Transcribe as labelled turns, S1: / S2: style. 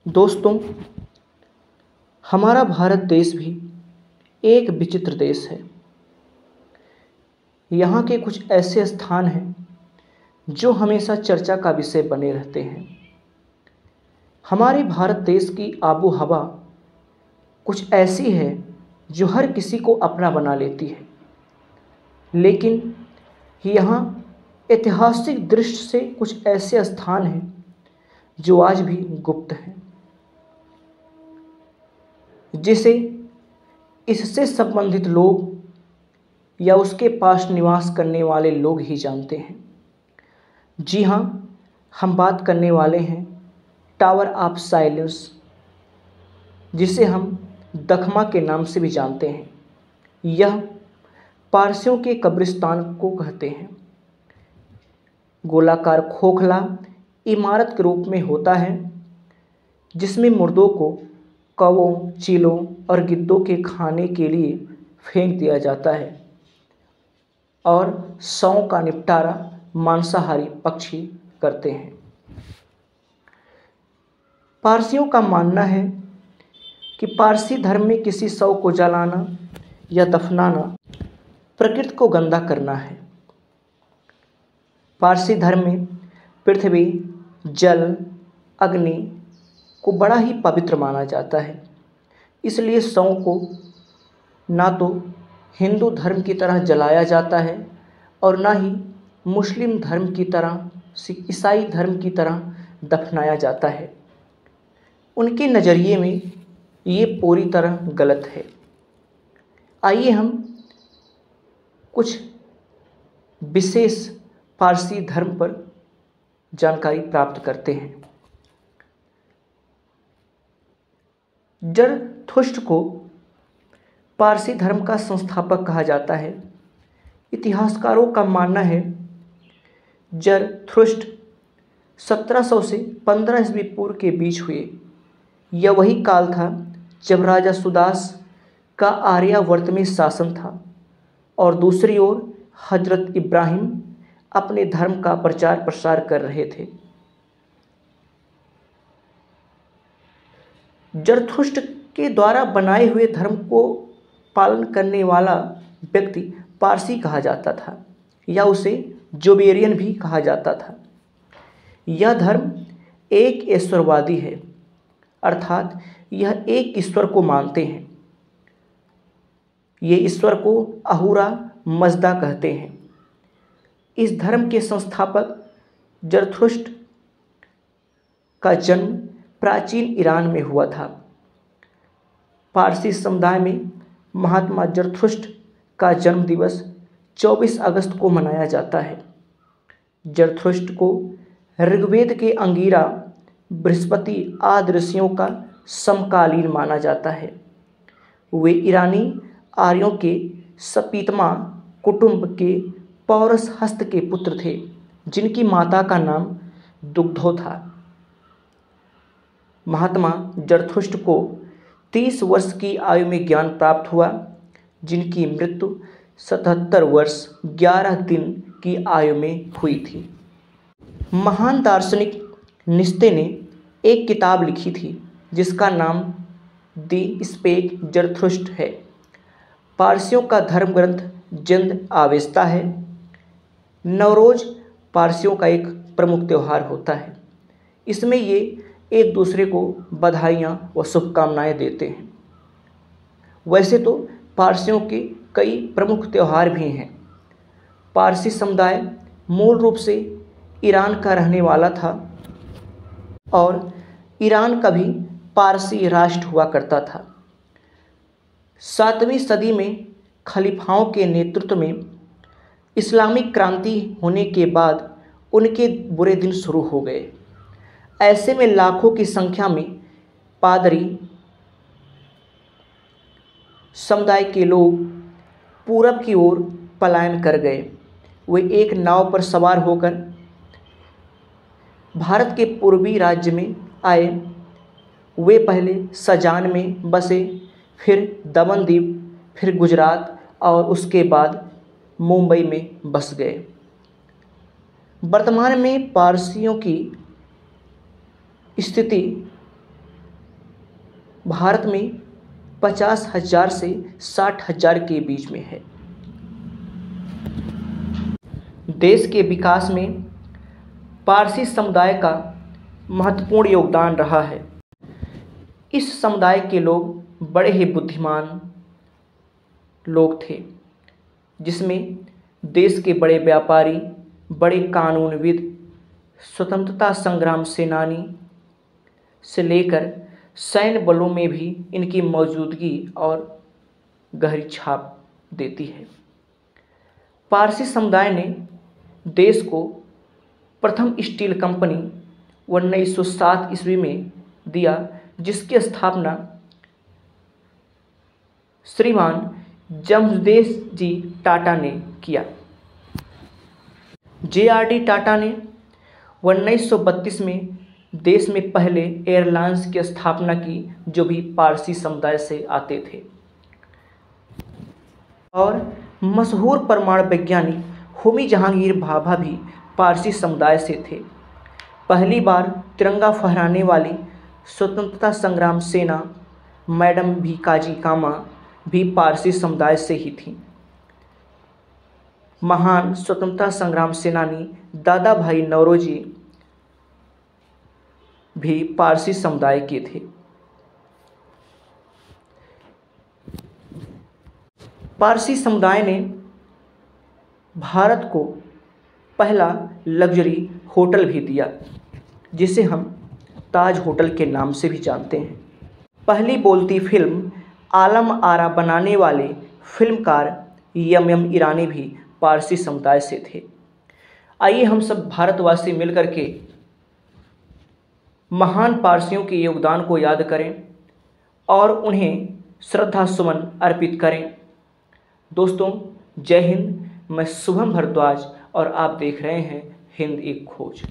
S1: दोस्तों, हमारा भारत देश भी एक विचित्र देश है। यहाँ के कुछ ऐसे स्थान हैं जो हमेशा चर्चा का विषय बने रहते हैं। हमारे भारत देश की आबो हवा कुछ ऐसी है जो हर किसी को अपना बना लेती है, लेकिन यहाँ ऐतिहासिक दृष्टि से कुछ ऐसे स्थान हैं जो आज भी गुप्त हैं, जिसे इससे संबंधित लोग या उसके पास निवास करने वाले लोग ही जानते हैं। जी हाँ, हम बात करने वाले हैं टावर ऑफ साइलेंस, जिसे हम दखमा के नाम से भी जानते हैं। यह पारसियों के कब्रिस्तान को कहते हैं। गोलाकार खोखला इमारत के रूप में होता है, जिसमें मुर्दों को कौवों, चीलों और गिद्धों के खाने के लिए फेंक दिया जाता है और शवों का निपटारा मांसाहारी पक्षी करते हैं। पारसियों का मानना है कि पारसी धर्म में किसी शव को जलाना या दफनाना प्रकृति को गंदा करना है। पारसी धर्म में पृथ्वी, जल, अग्नि को बड़ा ही पवित्र माना जाता है। इसलिए शव को ना तो हिंदू धर्म की तरह जलाया जाता है और ना ही मुस्लिम धर्म की तरह, ईसाई धर्म की तरह दफनाया जाता है। उनके नज़रिए में ये पूरी तरह गलत है। आइए हम कुछ विशेष पारसी धर्म पर जानकारी प्राप्त करते हैं। जरथुस्त्र को पारसी धर्म का संस्थापक कहा जाता है। इतिहासकारों का मानना है जरथुस्त्र 1700 से 15 ईस्वी पूर्व के बीच हुए। यह वही काल था जब राजा सुदास का आर्यावर्त में शासन था और दूसरी ओर हजरत इब्राहिम अपने धर्म का प्रचार प्रसार कर रहे थे। जरथुस्त्र के द्वारा बनाए हुए धर्म को पालन करने वाला व्यक्ति पारसी कहा जाता था या उसे जोबेरियन भी कहा जाता था। यह धर्म एक ईश्वरवादी है, अर्थात यह एक ईश्वर को मानते हैं। ये ईश्वर को अहूरा मजदा कहते हैं। इस धर्म के संस्थापक जरथुस्त्र का जन्म प्राचीन ईरान में हुआ था। पारसी समुदाय में महात्मा जरथुस्त्र का जन्म दिवस 24 अगस्त को मनाया जाता है। जरथुस्त्र को ऋग्वेद के अंगिरा, बृहस्पति आदि ऋषियों का समकालीन माना जाता है। वे ईरानी आर्यों के सपीतमा कुटुंब के पौरस हस्त के पुत्र थे, जिनकी माता का नाम दुग्धो था। महात्मा जरथुस्त्र को 30 वर्ष की आयु में ज्ञान प्राप्त हुआ, जिनकी मृत्यु 77 वर्ष 11 दिन की आयु में हुई थी। महान दार्शनिक नित्शे ने एक किताब लिखी थी जिसका नाम दी स्पीक जरथुस्त्र है। पारसियों का धर्म ग्रंथ जिंद आवेस्ता है। नवरोज पारसियों का एक प्रमुख त्यौहार होता है। इसमें ये एक दूसरे को बधाइयाँ व शुभकामनाएं देते हैं। वैसे तो पारसियों के कई प्रमुख त्यौहार भी हैं। पारसी समुदाय मूल रूप से ईरान का रहने वाला था और ईरान का भी पारसी राष्ट्र हुआ करता था। 7वीं सदी में खलीफाओं के नेतृत्व में इस्लामिक क्रांति होने के बाद उनके बुरे दिन शुरू हो गए। ऐसे में लाखों की संख्या में पादरी समुदाय के लोग पूरब की ओर पलायन कर गए। वे एक नाव पर सवार होकर भारत के पूर्वी राज्य में आए। वे पहले सजान में बसे, फिर दमनदीप, फिर गुजरात और उसके बाद मुंबई में बस गए। वर्तमान में पारसियों की स्थिति भारत में 50,000 से 60,000 के बीच में है। देश के विकास में पारसी समुदाय का महत्वपूर्ण योगदान रहा है। इस समुदाय के लोग बड़े ही बुद्धिमान लोग थे, जिसमें देश के बड़े व्यापारी, बड़े कानूनविद, स्वतंत्रता संग्राम सेनानी से लेकर सैन्य बलों में भी इनकी मौजूदगी और गहरी छाप देती है। पारसी समुदाय ने देश को प्रथम स्टील कंपनी 1907 ईस्वी में दिया, जिसकी स्थापना श्रीमान जमशेद जी टाटा ने किया। JRD टाटा ने 1932 में देश में पहले एयरलाइंस की स्थापना की, जो भी पारसी समुदाय से आते थे। और मशहूर परमाणु वैज्ञानिक होमी जहांगीर भाभा भी पारसी समुदाय से थे। पहली बार तिरंगा फहराने वाली स्वतंत्रता संग्राम सेना मैडम भीकाजी कामा भी पारसी समुदाय से ही थी। महान स्वतंत्रता संग्राम सेनानी दादा भाई नौरोजी भी पारसी समुदाय के थे। पारसी समुदाय ने भारत को पहला लग्जरी होटल भी दिया, जिसे हम ताज होटल के नाम से भी जानते हैं। पहली बोलती फिल्म आलम आरा बनाने वाले फिल्मकार MM ईरानी भी पारसी समुदाय से थे। आइए हम सब भारतवासी मिलकर के महान पारसियों के योगदान को याद करें और उन्हें श्रद्धा सुमन अर्पित करें। दोस्तों, जय हिंद। मैं शुभम भारद्वाज और आप देख रहे हैं हिंद एक खोज।